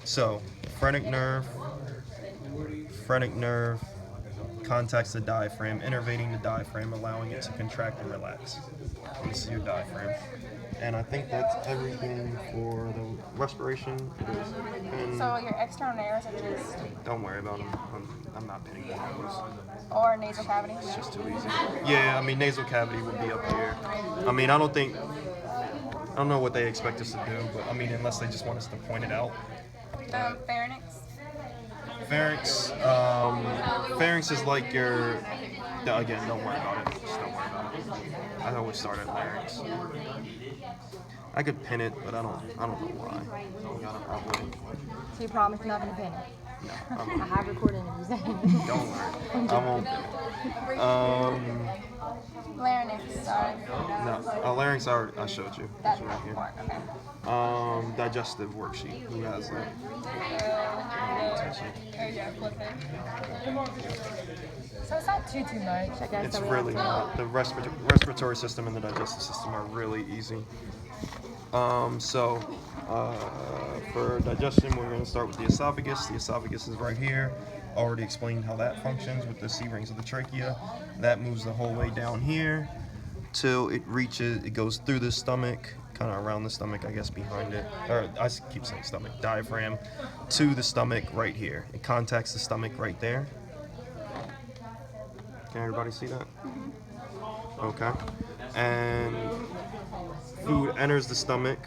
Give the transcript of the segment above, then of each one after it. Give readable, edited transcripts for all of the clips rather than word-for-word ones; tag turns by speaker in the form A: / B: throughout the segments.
A: So phrenic nerve contacts the diaphragm, innervating the diaphragm, allowing it to contract and relax. This is your diaphragm. And I think that's everything for the respiration. It is. And
B: So your external nerves are just,
A: don't worry about them. I'm not pinning the nose.
B: or nasal cavity.
A: It's just too easy. Yeah, I mean, nasal cavity would be up here. I mean, I don't know what they expect us to do, but I mean, unless they just want us to point it out.
B: Pharynx.
A: Pharynx is like your. Again, don't worry about it. Just don't worry about it. I always start at larynx. I could pin it, but I don't know why. I gotta probably.
C: So you promise you're not going to pin it?
A: No,
C: I have recorded it, you saying.
A: don't worry. I won't pin it.
B: Larynx. Sorry.
A: No, larynx I showed you. It's
B: That
A: right here.
B: part. Okay.
A: Digestive worksheet. Who has that?
B: Oh yeah, flip it.
C: So it's not too much, I guess.
A: It's
C: that we
A: really
C: have to-
A: not. The respiratory system and the digestive system are really easy. For digestion, we're going to start with the esophagus. The esophagus is right here. Already explained how that functions with the C rings of the trachea. That moves the whole way down here till it goes through the stomach, kind of around the stomach, I guess, behind it. Or I keep saying stomach, diaphragm, to the stomach right here. It contacts the stomach right there. Can everybody see that? Okay. And food enters the stomach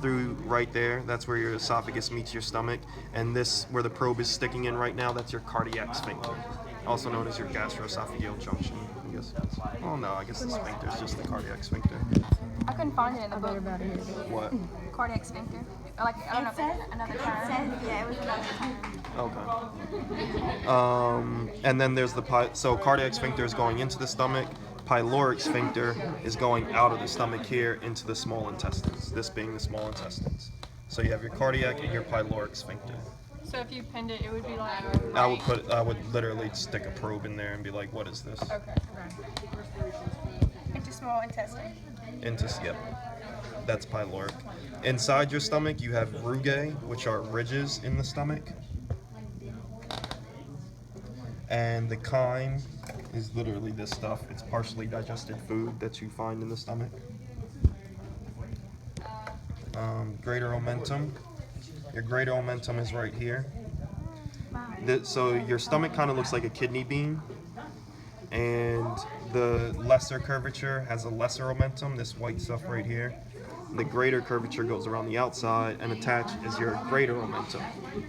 A: through right there. That's where your esophagus meets your stomach. And this, where the probe is sticking in right now, that's your cardiac sphincter, also known as your gastroesophageal junction. I guess. Oh no, I guess the sphincter is just the cardiac sphincter.
B: I couldn't find it in the book.
C: About it here.
A: What?
B: Cardiac sphincter. Like I don't know. Another term.
D: Yeah, it was another time.
A: Okay. And then there's so cardiac sphincter is going into the stomach. Pyloric sphincter is going out of the stomach here into the small intestines. This being the small intestines. So you have your cardiac and your pyloric sphincter.
B: So if you pinned it, it would be like.
A: I would literally stick a probe in there and be like, what is this?
B: Okay. Into small intestine.
A: Yep. That's pyloric. Inside your stomach, you have rugae, which are ridges in the stomach. And the chyme is literally this stuff. It's partially digested food that you find in the stomach. Greater omentum. Your greater omentum is right here. So your stomach kind of looks like a kidney bean, and the lesser curvature has a lesser omentum, this white stuff right here. The greater curvature goes around the outside, and attached is your greater omentum.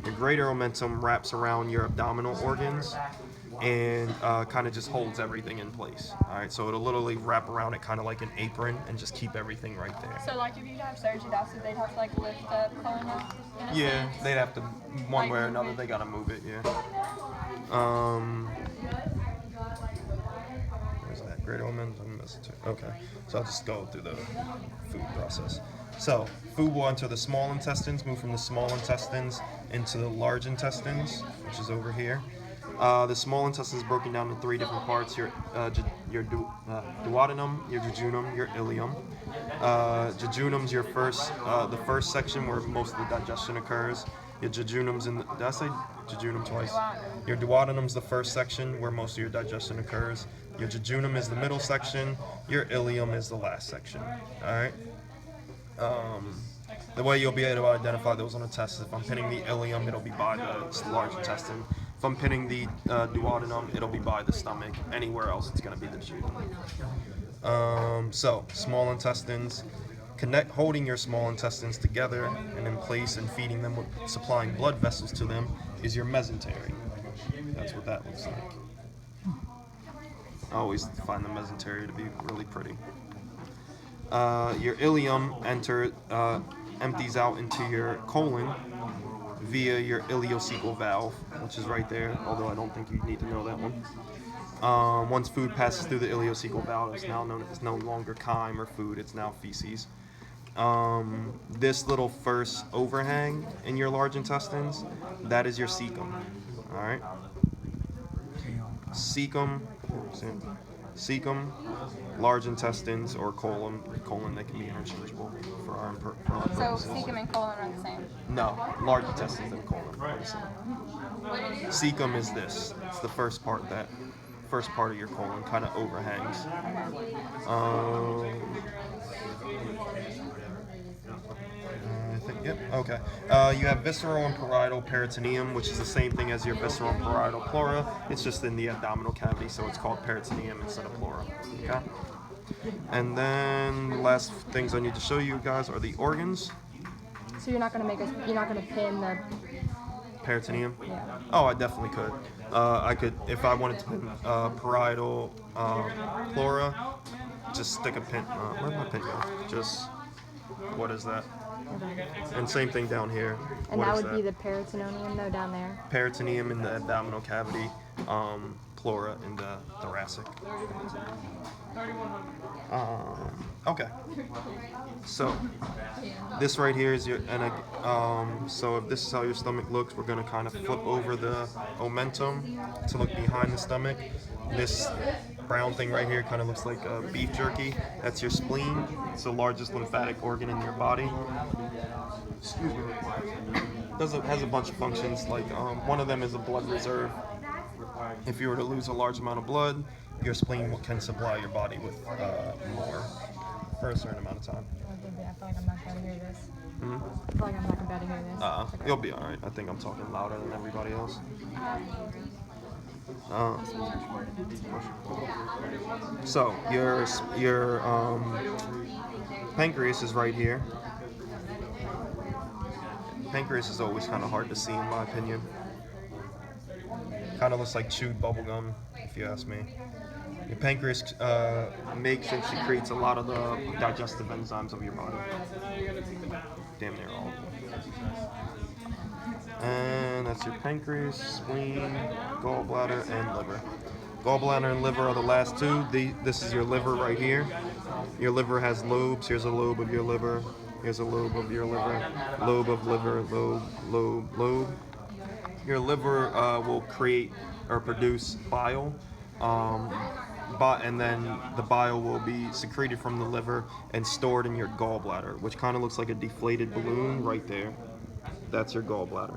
A: Your greater omentum wraps around your abdominal organs and kind of just holds everything in place. All right, so it'll literally wrap around it kind of like an apron and just keep everything right there.
B: So like if you have surgery, they'd have to like lift the colon up.
A: Yeah, they'd have to, one way or another, they gotta move it, yeah. Where's that? Greater omentum, okay. So I'll just go through the food process. So, food will enter the small intestines, move from the small intestines into the large intestines, which is over here. The small intestine is broken down into three different parts: your duodenum, your jejunum, your ileum. Jejunum's the first section where most of the digestion occurs. Your jejunum's did I say jejunum twice? Your duodenum's the first section where most of your digestion occurs. Your jejunum is the middle section. Your ileum is the last section. All right. The way you'll be able to identify those on a test is if I'm pinning the ileum, it'll be by the large intestine. If I'm pinning the duodenum, it'll be by the stomach. Anywhere else, it's going to be the jejunum. So, small intestines. Holding your small intestines together and in place and feeding them with supplying blood vessels to them is your mesentery. That's what that looks like. I always find the mesentery to be really pretty. Your ileum empties out into your colon via your ileocecal valve, which is right there, although I don't think you need to know that one. Once food passes through the ileocecal valve, it's no longer chyme or food, it's now feces. This little first overhang in your large intestines, that is your cecum. All right. Cecum cecum, large intestines, or colon. Colon, they can be interchangeable for our
B: So
A: purposes.
B: cecum and colon are the same.
A: No, large intestines and colon are the same. Cecum is this. It's the first part of your colon kind of overhangs. I think, yep, okay. You have visceral and parietal peritoneum, which is the same thing as your visceral and parietal pleura. It's just in the abdominal cavity, so it's called peritoneum instead of pleura. Okay? And then the last things I need to show you guys are the organs.
C: So you're not gonna pin the.
A: Peritoneum?
C: Yeah.
A: Oh, I definitely could. I could, if I wanted to pin parietal pleura, just stick a pin. Where'd my pin go? Just, what is that? And same thing down here.
C: And
A: What
C: that
A: is
C: would be the peritoneum though down there.
A: Peritoneum in the abdominal cavity, pleura in the thoracic. Okay. So this right here is your, so if this is how your stomach looks, we're gonna kind of flip over the omentum to look behind the stomach. This brown thing right here kind of looks like beef jerky. That's your spleen. It's the largest lymphatic organ in your body. Excuse me. Has a bunch of functions. Like one of them is a blood reserve. If you were to lose a large amount of blood, your spleen can supply your body with more for a certain amount of time.
C: I feel like I'm not gonna hear this.
A: Hmm?
C: I feel like I'm not gonna hear this. Okay.
A: You'll be alright. I think I'm talking louder than everybody else. So your pancreas is right here. Pancreas is always kind of hard to see in my opinion. Kind of looks like chewed bubble gum, if you ask me. Your pancreas makes and secretes a lot of the digestive enzymes of your body. Damn near all of them. And that's your pancreas, spleen, gallbladder, and liver. Gallbladder and liver are the last two. This is your liver right here. Your liver has lobes. Here's a lobe of your liver. Here's a lobe of your liver. Lobe of liver, lobe, lobe, lobe. Your liver will create or produce bile. And then the bile will be secreted from the liver and stored in your gallbladder, which kind of looks like a deflated balloon right there. That's your gallbladder.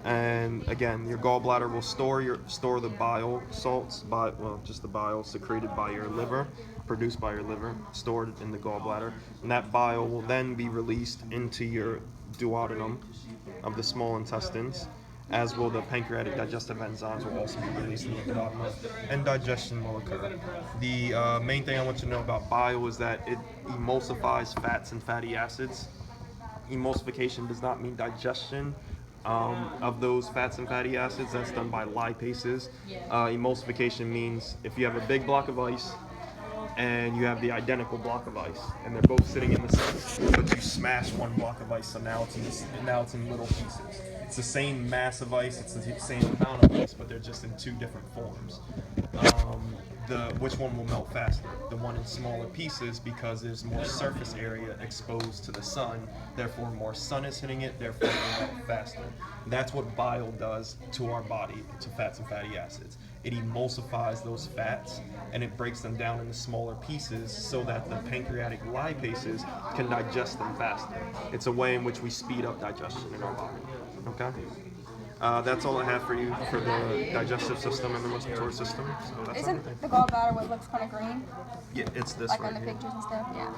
A: And again, your gallbladder will store the bile salts, just the bile secreted by your liver, produced by your liver, stored in the gallbladder, and that bile will then be released into your duodenum of the small intestines, as will the pancreatic digestive enzymes will also be released in the duodenum, and digestion will occur. The main thing I want you to know about bile is that it emulsifies fats and fatty acids. Emulsification does not mean digestion of those fats and fatty acids. That's done by lipases. Emulsification means if you have a big block of ice and you have the identical block of ice, and they're both sitting in the center, but you smash one block of ice, so now it's in little pieces. It's the same mass of ice, it's the same amount of ice, but they're just in two different forms. Which one will melt faster? The one in smaller pieces, because there's more surface area exposed to the sun, therefore more sun is hitting it, therefore it will melt faster. That's what bile does to our body, to fats and fatty acids. It emulsifies those fats and it breaks them down into smaller pieces so that the pancreatic lipases can digest them faster. It's a way in which we speed up digestion in our body. Okay? That's all I have for you for the digestive system and the respiratory system. So that's
B: Isn't
A: everything.
B: the gallbladder what looks kind of green?
A: Yeah, it's this
B: Like
A: right
B: on the
A: here.
B: pictures and stuff? Yeah.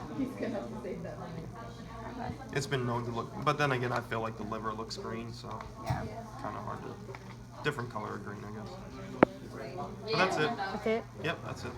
A: It's been known to look, but then again, I feel like the liver looks green, so
B: Yeah.
A: kind of hard to, different color of green, I guess. But that's it.
C: That's it.
A: Yep, that's it.